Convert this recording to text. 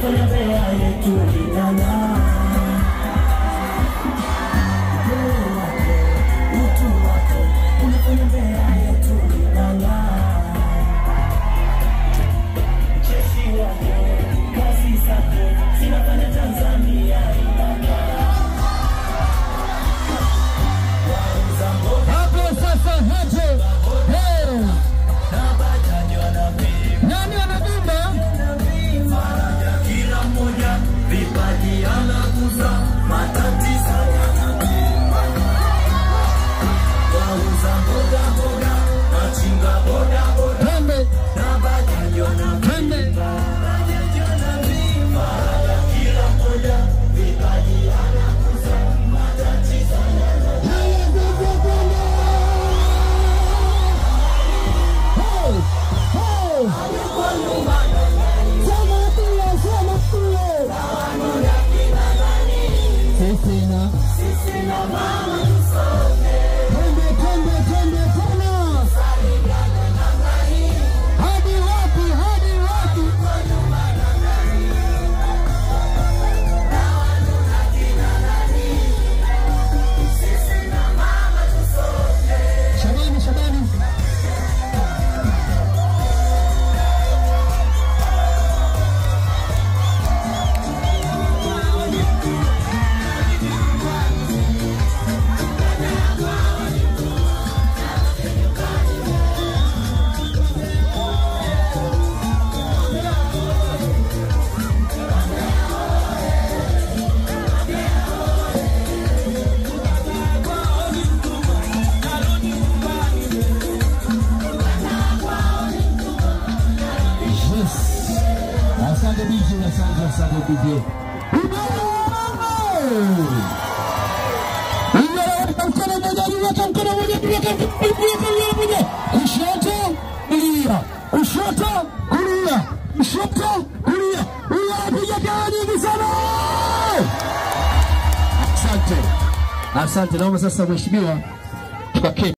unafanya mbea yetu inana. Utu wako, unafanya mbea yetu inana. Cheshi wako, kazi zako, zinafanya Tanzania inana. Hapo sasa hapo. Hey. Nani anabimba? Kila mmoja vipaji anakuza, matatizo yanabimba. Wauza boda boda, machinga boda boda, Pembe. na bajaji wanabimba. Bajaji wanabimba. Kila mmoja vipaji anakuza, matatizo yanabimba. Sisi na mama tusome. Tembe sana. Hadi wapi? Sisi na mama tusome. Shabani. Asante DJ, asante DJ. Kushoto, kulia. Unapiga gani hivi sana? Asante. Naomba sasa mheshimiwa tukaketi.